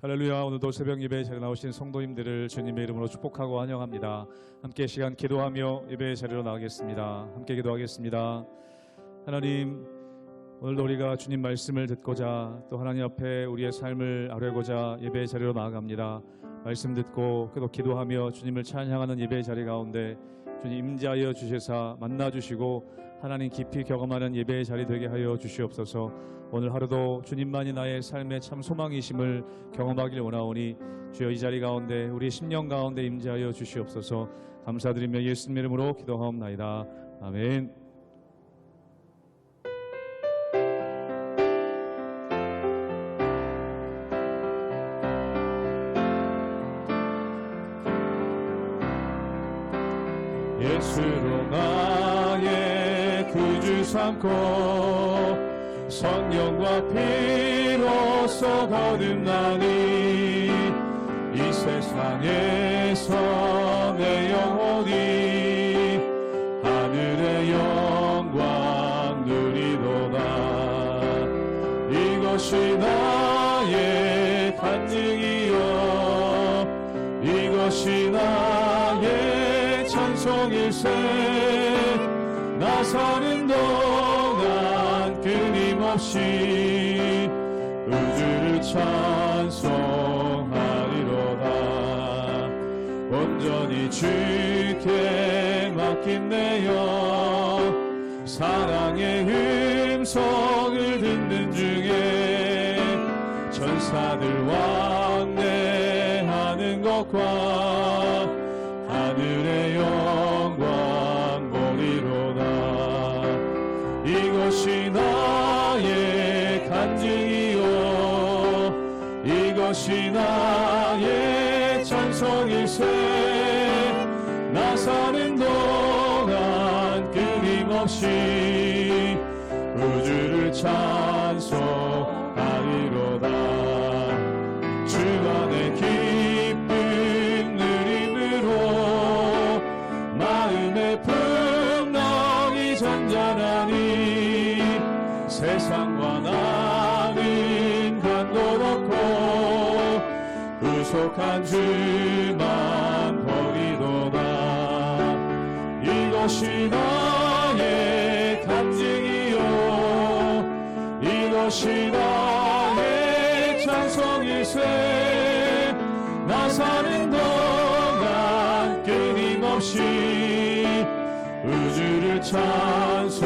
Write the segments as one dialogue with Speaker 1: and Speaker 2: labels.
Speaker 1: 할렐루야. 오늘도 새벽 예배에 자리에 나오신 성도님들을 주님의 이름으로 축복하고 환영합니다. 함께 시간 기도하며 예배의 자리로 나가겠습니다. 함께 기도하겠습니다. 하나님, 오늘도 우리가 주님 말씀을 듣고자 또 하나님 앞에 우리의 삶을 아뢰고자 예배의 자리로 나아갑니다. 말씀 듣고 또 기도하며 주님을 찬양하는 예배의 자리 가운데 주님 임재하여 주시사 만나주시고 하나님 깊이 경험하는 예배의 자리 되게 하여 주시옵소서. 오늘 하루도 주님만이 나의 삶의 참 소망이심을 경험하길 원하오니 주여 이 자리 가운데 우리 심령 가운데 임재하여 주시옵소서. 감사드리며 예수님 이름으로 기도하옵나이다. 아멘. 예수로 나의 구주 삼고 성령과 피로써 거듭나니 이 세상에서 내 영혼이 하늘의 영광 누리도다. 이것이 나의 간증이요 이것이 나의 찬송일세. 나 사는 동안 끊임없이 우주를 찬송하리로다. 온전히 주께 맡긴 내 영 사랑의 음성을 듣는 중에 천사들 왕래하는 것과 하늘의 영광 보리로다. 이것이 나의 간증이요 이것이 나의 찬송일세. 나 사는 동안 끊임없이 우주를 찬송하리로다. 주 안에 기쁨 누림으로 마음의 풍랑이 잔잔하니 세상과 나는 간도롭고 구속한 주만 버리도다. 이것이 나의 간증이요 이것이 나의 찬송일세. 나 사는 동안 끊임없이 우주를 찬송하리.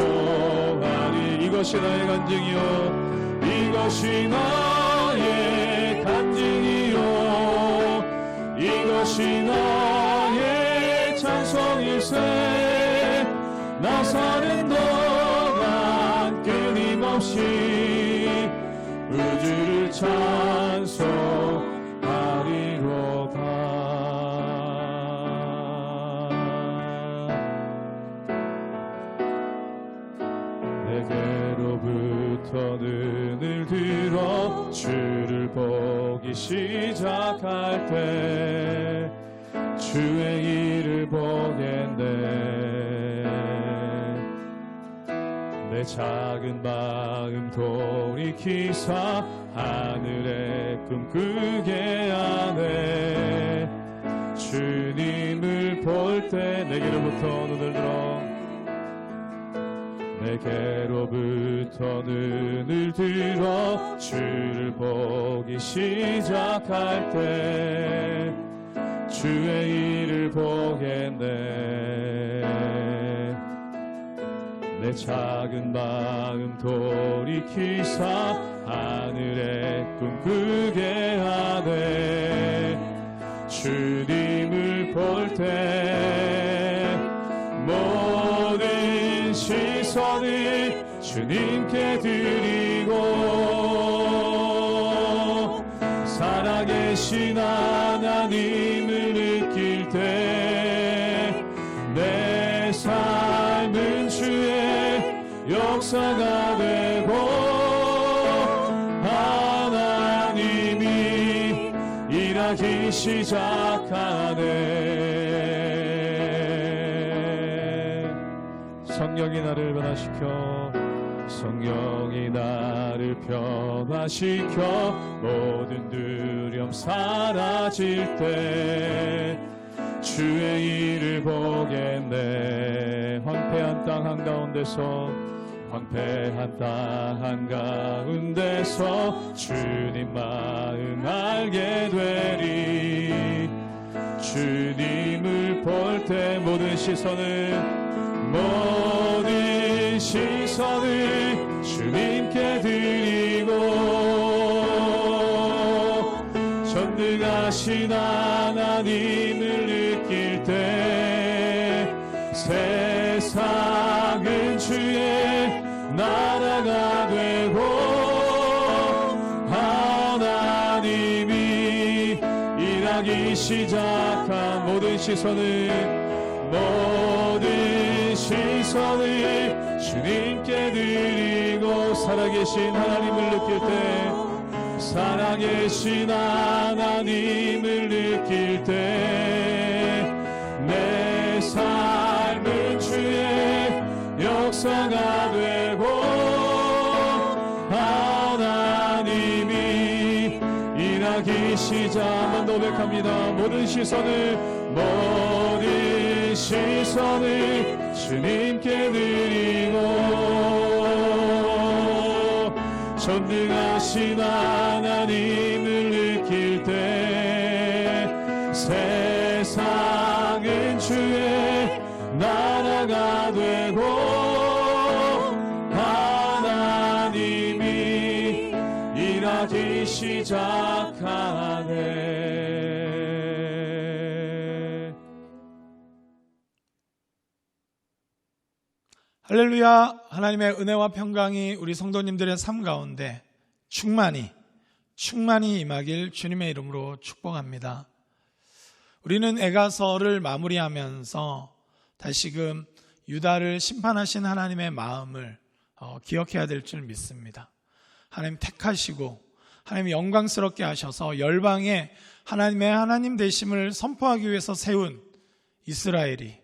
Speaker 1: 이것이 나의 간증이요 이것이 나의 간증이요 이것이 나의 찬송일세. 나 사는 동안 끊임없이 우주를 찬송하리로다. 내게로부터 눈을 들어 주를 보기 시작할 때 주의 일을 보겠네. 내 작은 마음 돌이키사 하늘의 꿈꾸게 하네. 주님을 볼 때 내게로부터 눈을 들어 내게로부터 눈을 들어 주를 보기 시작할 때 주의 일을 보겠네. 내 작은 마음 돌이키사 하늘의 꿈꾸게 하네. 주님을 볼 때 모든 시선을 주님께 드리고 살아계신 하나님을 느낄 때 내 삶은 주의 역사가 되고 하나님이 일하기 시작하네. 성령이 나를 변화시켜 성령이 나를 변화시켜 모든 두려움 사라질 때 주의 일을 보겠네. 황폐한 땅 한가운데서 황폐한 땅 한가운데서 주님 마음 알게 되리. 주님을 볼 때 모든 시선을 주님께 드리고 전능하신 하나님을 느낄 때 세상은 주의 나라가 되고 하나님이 일하기 시작한 모든 시선을 주님께 드리고 살아계신 하나님을 느낄 때 살아계신 하나님을 느낄 때 내 삶은 주의 역사가 되고 하나님이 일하기 시작. 한번 더 고백합니다. 모든 시선을 주님께 드리고 전능하신 하나님을 느낄 때 세상은 주의 나라가 되고 하나님이 일하기 시작하네.
Speaker 2: 할렐루야. 하나님의 은혜와 평강이 우리 성도님들의 삶 가운데 충만히 임하길 주님의 이름으로 축복합니다. 우리는 에가서를 마무리하면서 다시금 유다를 심판하신 하나님의 마음을 기억해야 될 줄 믿습니다. 하나님 택하시고 하나님 영광스럽게 하셔서 열방에 하나님의 하나님 되심을 선포하기 위해서 세운 이스라엘이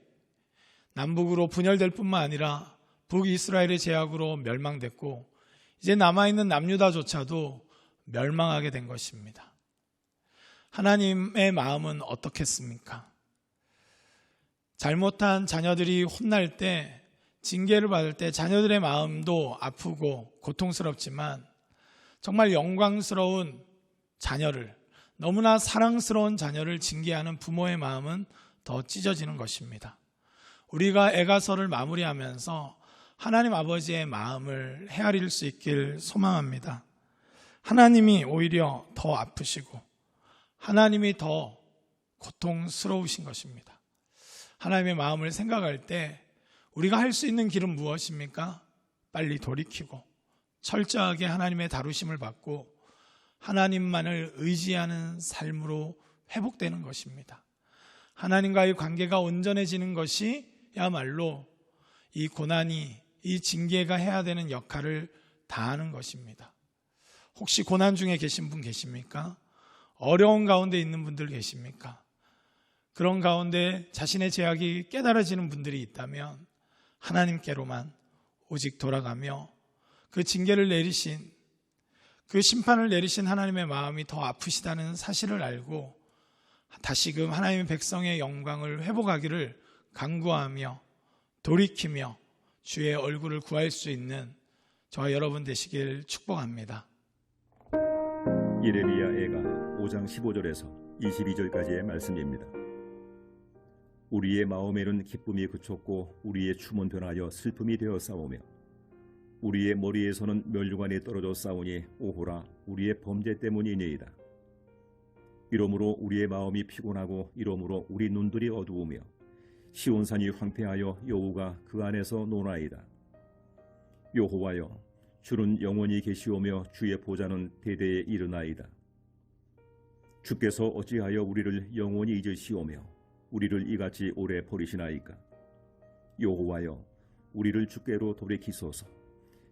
Speaker 2: 남북으로 분열될 뿐만 아니라 북이스라엘의 제약으로 멸망됐고 이제 남아있는 남유다조차도 멸망하게 된 것입니다. 하나님의 마음은 어떻겠습니까? 잘못한 자녀들이 혼날 때, 징계를 받을 때 자녀들의 마음도 아프고 고통스럽지만 정말 영광스러운 자녀를, 너무나 사랑스러운 자녀를 징계하는 부모의 마음은 더 찢어지는 것입니다. 우리가 에가서를 마무리하면서 하나님 아버지의 마음을 헤아릴 수 있길 소망합니다. 하나님이 오히려 더 아프시고 하나님이 더 고통스러우신 것입니다. 하나님의 마음을 생각할 때 우리가 할 수 있는 길은 무엇입니까? 빨리 돌이키고 철저하게 하나님의 다루심을 받고 하나님만을 의지하는 삶으로 회복되는 것입니다. 하나님과의 관계가 온전해지는 것이야말로 이 고난이, 이 징계가 해야 되는 역할을 다하는 것입니다. 혹시 고난 중에 계신 분 계십니까? 어려운 가운데 있는 분들 계십니까? 그런 가운데 자신의 죄악이 깨달아지는 분들이 있다면 하나님께로만 오직 돌아가며 그 징계를 내리신, 그 심판을 내리신 하나님의 마음이 더 아프시다는 사실을 알고 다시금 하나님의 백성의 영광을 회복하기를 간구하며 돌이키며 주의 얼굴을 구할 수 있는 저와 여러분 되시길 축복합니다.
Speaker 3: 예레미야애가 5장 15절에서 22절까지의 말씀입니다. 우리의 마음에는 기쁨이 그쳤고 우리의 춤은 변하여 슬픔이 되어 싸우며 우리의 머리에서는 멸류관이 떨어져 싸우니 오호라 우리의 범죄 때문이니이다. 이러므로 우리의 마음이 피곤하고 이러므로 우리 눈들이 어두우며 시온산이 황폐하여 여호가 그 안에서 노나이다. 여호와여 주는 영원히 계시오며 주의 보좌는 대대에 이르나이다. 주께서 어찌하여 우리를 영원히 잊으시오며 우리를 이같이 오래 버리시나이까. 여호와여 우리를 주께로 돌이키소서.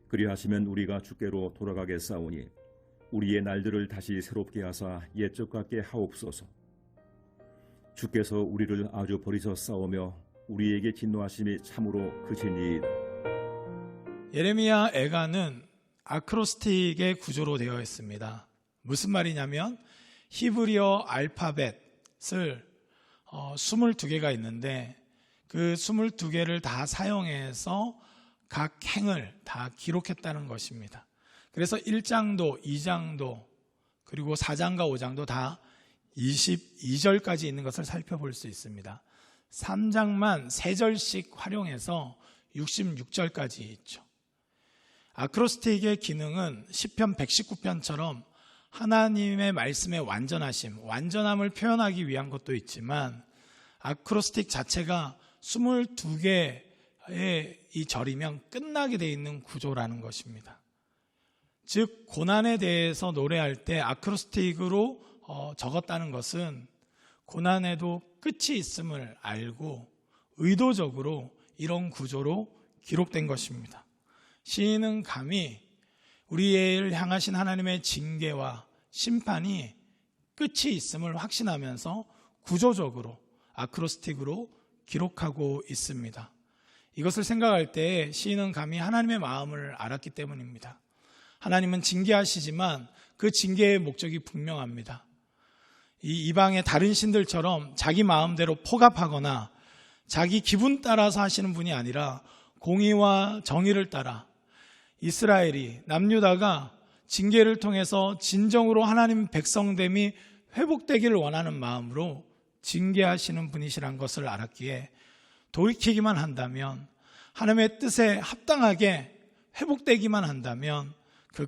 Speaker 3: 그리하시면 우리가 주께로 돌아가겠사오니 우리의 날들을 다시 새롭게 하사 옛적 같게 하옵소서. 주께서 우리를 아주 버리셨사오며 우리에게 진노하심이 참으로 크시니이다.
Speaker 2: 예레미야 애가는 아크로스틱의 구조로 되어 있습니다. 무슨 말이냐면 히브리어 알파벳을 22개가 있는데 그 22개를 다 사용해서 각 행을 다 기록했다는 것입니다. 그래서 1장도, 2장도, 그리고 4장과 5장도 다 22절까지 있는 것을 살펴볼 수 있습니다. 3장만 3절씩 활용해서 66절까지 있죠. 아크로스틱의 기능은 시편 119편처럼 하나님의 말씀의 완전하심, 완전함을 표현하기 위한 것도 있지만 아크로스틱 자체가 22개의 이 절이면 끝나게 되어 있는 구조라는 것입니다. 즉 고난에 대해서 노래할 때 아크로스틱으로 적었다는 것은 고난에도 끝이 있음을 알고 의도적으로 이런 구조로 기록된 것입니다. 시인은 감히 우리를 향하신 하나님의 징계와 심판이 끝이 있음을 확신하면서 구조적으로 아크로스틱으로 기록하고 있습니다. 이것을 생각할 때 시인은 감히 하나님의 마음을 알았기 때문입니다. 하나님은 징계하시지만 그 징계의 목적이 분명합니다. 이 이방의 다른 신들처럼 자기 마음대로 포갑하거나 자기 기분 따라서 하시는 분이 아니라 공의와 정의를 따라 이스라엘이 남유다가 징계를 통해서 진정으로 하나님 백성됨이 회복되기를 원하는 마음으로 징계하시는 분이시란 것을 알았기에 돌이키기만 한다면 하나님의 뜻에 합당하게 회복되기만 한다면 그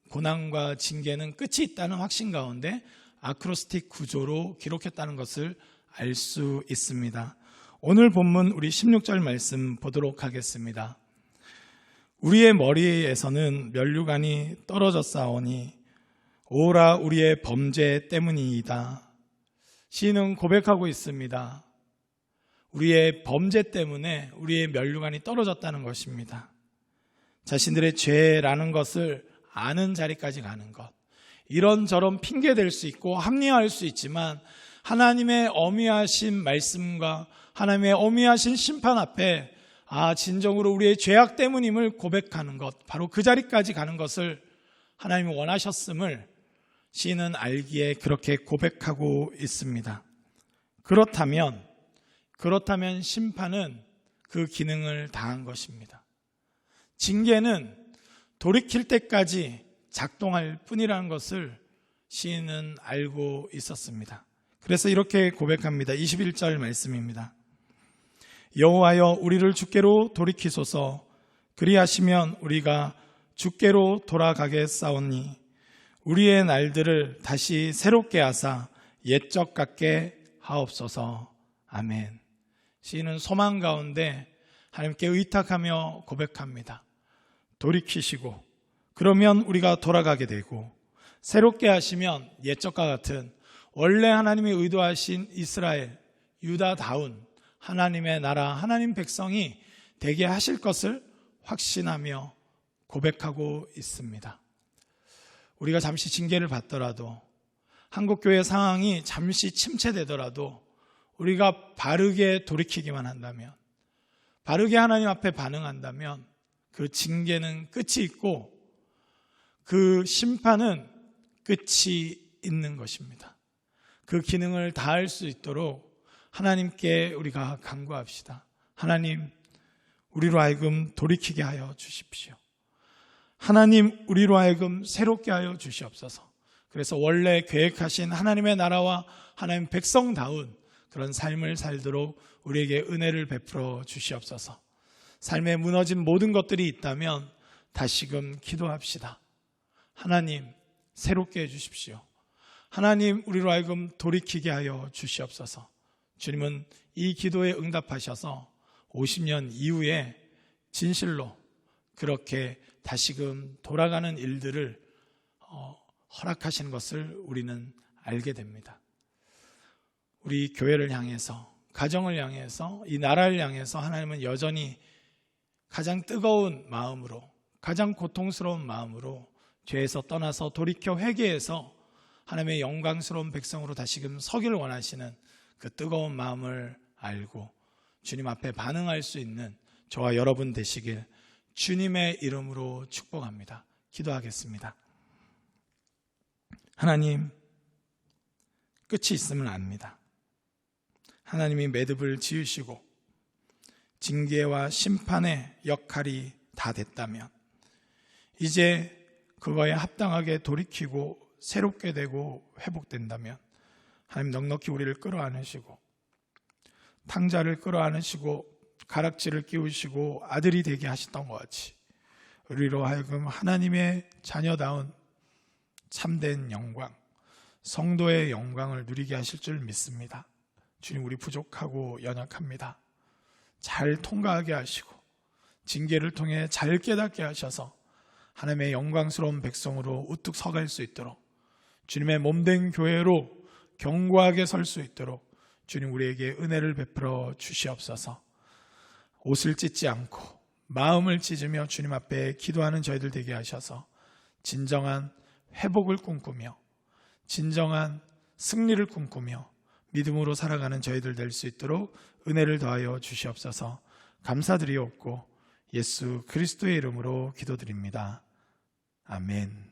Speaker 2: 고난과 징계는 끝이 있다는 확신 가운데 아크로스틱 구조로 기록했다는 것을 알 수 있습니다. 오늘 본문 우리 16절 말씀 보도록 하겠습니다. 우리의 머리에서는 면류관이 떨어졌사오니 오라 우리의 범죄 때문이이다. 시인은 고백하고 있습니다. 우리의 범죄 때문에 우리의 면류관이 떨어졌다는 것입니다. 자신들의 죄라는 것을 아는 자리까지 가는 것, 이런저런 핑계댈 수 있고 합리화할 수 있지만 하나님의 어미하신 말씀과 하나님의 어미하신 심판 앞에 진정으로 우리의 죄악 때문임을 고백하는 것, 바로 그 자리까지 가는 것을 하나님이 원하셨음을 시인은 알기에 그렇게 고백하고 있습니다. 그렇다면 심판은 그 기능을 다한 것입니다. 징계는 돌이킬 때까지 작동할 뿐이라는 것을 시인은 알고 있었습니다. 그래서 이렇게 고백합니다. 21절 말씀입니다. 여호와여 우리를 주께로 돌이키소서. 그리하시면 우리가 주께로 돌아가겠사오니 우리의 날들을 다시 새롭게 하사 옛적 같게 하옵소서. 아멘. 시인은 소망 가운데 하나님께 의탁하며 고백합니다. 돌이키시고 그러면 우리가 돌아가게 되고 새롭게 하시면 옛적과 같은 원래 하나님이 의도하신 이스라엘, 유다다운 하나님의 나라, 하나님 백성이 되게 하실 것을 확신하며 고백하고 있습니다. 우리가 잠시 징계를 받더라도, 한국교회 상황이 잠시 침체되더라도 우리가 바르게 돌이키기만 한다면, 바르게 하나님 앞에 반응한다면 그 징계는 끝이 있고 그 심판은 끝이 있는 것입니다. 그 기능을 다할 수 있도록 하나님께 우리가 간구합시다. 하나님, 우리로 하여금 돌이키게 하여 주십시오. 하나님, 우리로 하여금 새롭게 하여 주시옵소서. 그래서 원래 계획하신 하나님의 나라와 하나님 백성다운 그런 삶을 살도록 우리에게 은혜를 베풀어 주시옵소서. 삶에 무너진 모든 것들이 있다면 다시금 기도합시다. 하나님, 새롭게 해주십시오. 하나님, 우리로 하여금 돌이키게 하여 주시옵소서. 주님은 이 기도에 응답하셔서 50년 이후에 진실로 그렇게 다시금 돌아가는 일들을 허락하시는 것을 우리는 알게 됩니다. 우리 교회를 향해서, 가정을 향해서, 이 나라를 향해서 하나님은 여전히 가장 뜨거운 마음으로, 가장 고통스러운 마음으로 죄에서 떠나서 돌이켜 회개해서 하나님의 영광스러운 백성으로 다시금 서기를 원하시는 그 뜨거운 마음을 알고 주님 앞에 반응할 수 있는 저와 여러분 되시길 주님의 이름으로 축복합니다. 기도하겠습니다. 하나님, 끝이 있으면 압니다. 하나님이 매듭을 지으시고 징계와 심판의 역할이 다 됐다면 이제 그거에 합당하게 돌이키고 새롭게 되고 회복된다면 하나님 넉넉히 우리를 끌어안으시고 탕자를 끌어안으시고 가락지를 끼우시고 아들이 되게 하셨던 것 같이 우리로 하여금 하나님의 자녀다운 참된 영광, 성도의 영광을 누리게 하실 줄 믿습니다. 주님, 우리 부족하고 연약합니다. 잘 통과하게 하시고 징계를 통해 잘 깨닫게 하셔서 하나님의 영광스러운 백성으로 우뚝 서갈 수 있도록, 주님의 몸된 교회로 견고하게 설 수 있도록 주님 우리에게 은혜를 베풀어 주시옵소서. 옷을 찢지 않고 마음을 찢으며 주님 앞에 기도하는 저희들 되게 하셔서 진정한 회복을 꿈꾸며 진정한 승리를 꿈꾸며 믿음으로 살아가는 저희들 될 수 있도록 은혜를 더하여 주시옵소서. 감사드리옵고 예수 그리스도의 이름으로 기도드립니다. 아멘.